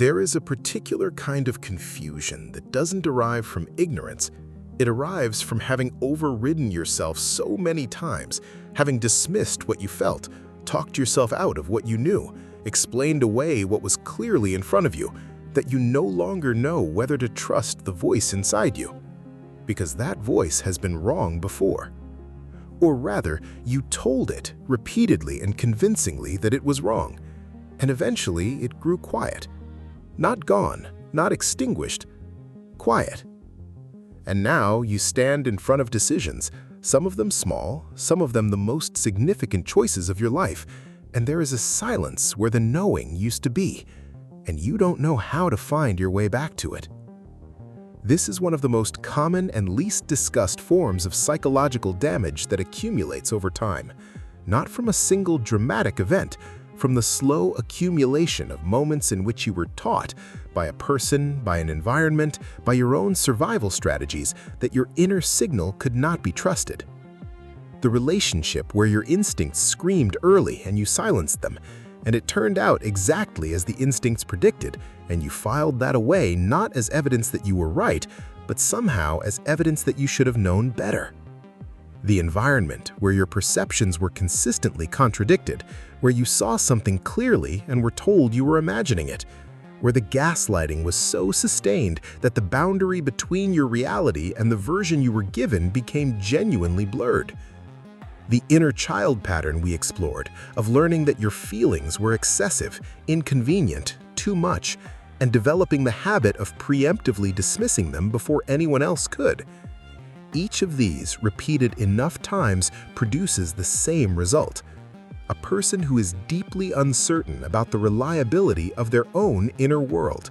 There is a particular kind of confusion that doesn't derive from ignorance. It arrives from having overridden yourself so many times, having dismissed what you felt, talked yourself out of what you knew, explained away what was clearly in front of you, that you no longer know whether to trust the voice inside you, because that voice has been wrong before. Or rather, you told it repeatedly and convincingly that it was wrong, and eventually it grew quiet. Not gone, not extinguished, quiet. And now you stand in front of decisions, some of them small, some of them the most significant choices of your life, and there is a silence where the knowing used to be, and you don't know how to find your way back to it. This is one of the most common and least discussed forms of psychological damage that accumulates over time, not from a single dramatic event, from the slow accumulation of moments in which you were taught, by a person, by an environment, by your own survival strategies, that your inner signal could not be trusted. The relationship where your instincts screamed early and you silenced them, and it turned out exactly as the instincts predicted, and you filed that away not as evidence that you were right, but somehow as evidence that you should have known better. The environment where your perceptions were consistently contradicted, where you saw something clearly and were told you were imagining it, where the gaslighting was so sustained that the boundary between your reality and the version you were given became genuinely blurred. The inner child pattern we explored of learning that your feelings were excessive, inconvenient, too much, and developing the habit of preemptively dismissing them before anyone else could. Each of these, repeated enough times, produces the same result: a person who is deeply uncertain about the reliability of their own inner world.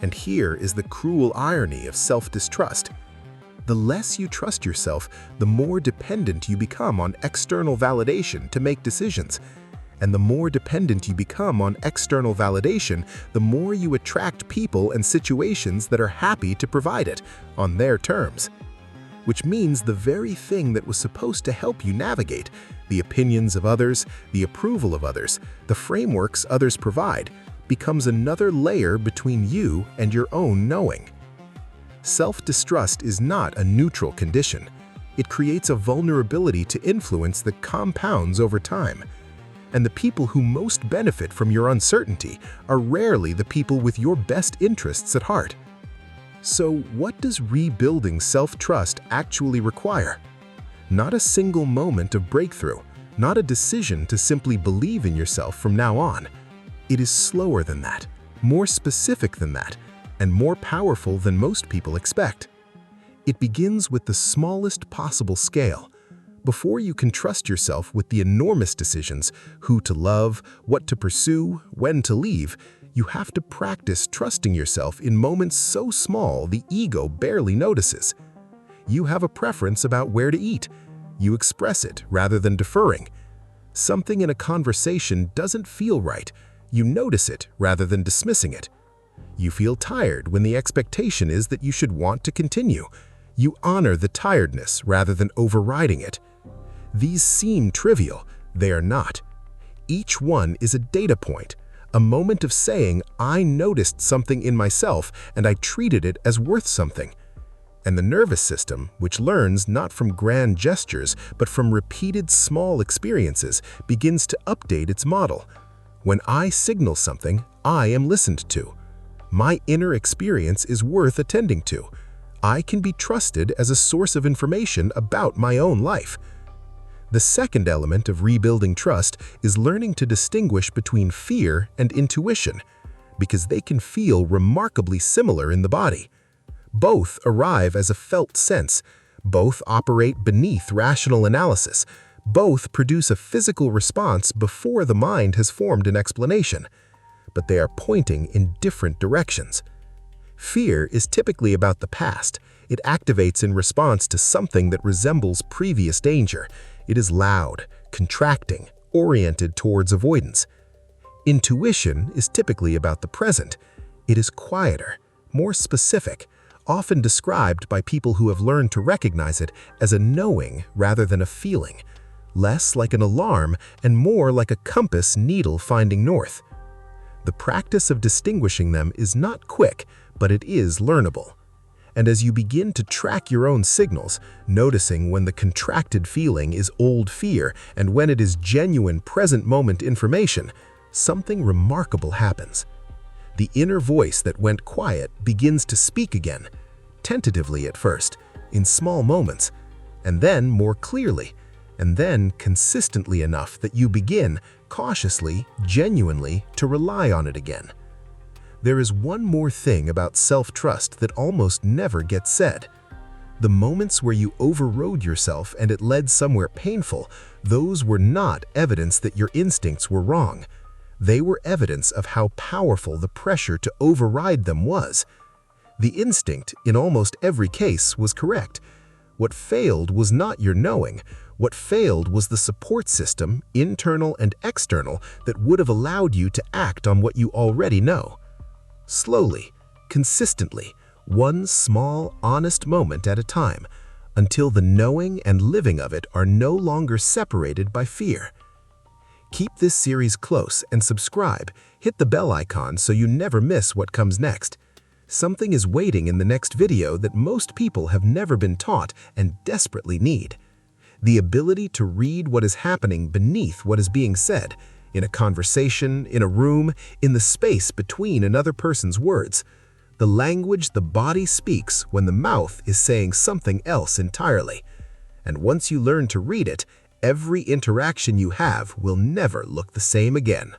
And here is the cruel irony of self-distrust. The less you trust yourself, the more dependent you become on external validation to make decisions. And the more dependent you become on external validation, the more you attract people and situations that are happy to provide it, on their terms. Which means the very thing that was supposed to help you navigate, the opinions of others, the approval of others, the frameworks others provide, becomes another layer between you and your own knowing. Self-distrust is not a neutral condition. It creates a vulnerability to influence that compounds over time. And the people who most benefit from your uncertainty are rarely the people with your best interests at heart. So what does rebuilding self-trust actually require? Not a single moment of breakthrough, not a decision to simply believe in yourself from now on. It is slower than that, more specific than that, and more powerful than most people expect. It begins with the smallest possible scale. Before you can trust yourself with the enormous decisions, who to love, what to pursue, when to leave, you have to practice trusting yourself in moments so small the ego barely notices. You have a preference about where to eat. You express it rather than deferring. Something in a conversation doesn't feel right. You notice it rather than dismissing it. You feel tired when the expectation is that you should want to continue. You honor the tiredness rather than overriding it. These seem trivial. They are not. Each one is a data point, a moment of saying, I noticed something in myself and I treated it as worth something. And the nervous system, which learns not from grand gestures but from repeated small experiences, begins to update its model. When I signal something, I am listened to. My inner experience is worth attending to. I can be trusted as a source of information about my own life. The second element of rebuilding trust is learning to distinguish between fear and intuition, because they can feel remarkably similar in the body. Both arrive as a felt sense. Both operate beneath rational analysis. Both produce a physical response before the mind has formed an explanation. But they are pointing in different directions. Fear is typically about the past. It activates in response to something that resembles previous danger. It is loud, contracting, oriented towards avoidance. Intuition is typically about the present. It is quieter, more specific, often described by people who have learned to recognize it as a knowing rather than a feeling, less like an alarm and more like a compass needle finding north. The practice of distinguishing them is not quick, but it is learnable. And as you begin to track your own signals, noticing when the contracted feeling is old fear and when it is genuine present moment information, something remarkable happens. The inner voice that went quiet begins to speak again, tentatively at first, in small moments, and then more clearly, and then consistently enough that you begin, cautiously, genuinely, to rely on it again. There is one more thing about self-trust that almost never gets said. The moments where you overrode yourself and it led somewhere painful, those were not evidence that your instincts were wrong. They were evidence of how powerful the pressure to override them was. The instinct, in almost every case, was correct. What failed was not your knowing. What failed was the support system, internal and external, that would have allowed you to act on what you already know. Slowly, consistently, one small, honest moment at a time, until the knowing and living of it are no longer separated by fear. Keep this series close and subscribe. Hit the bell icon so you never miss what comes next. Something is waiting in the next video that most people have never been taught and desperately need. The ability to read what is happening beneath what is being said, in a conversation, in a room, in the space between another person's words. The language the body speaks when the mouth is saying something else entirely. And once you learn to read it, every interaction you have will never look the same again.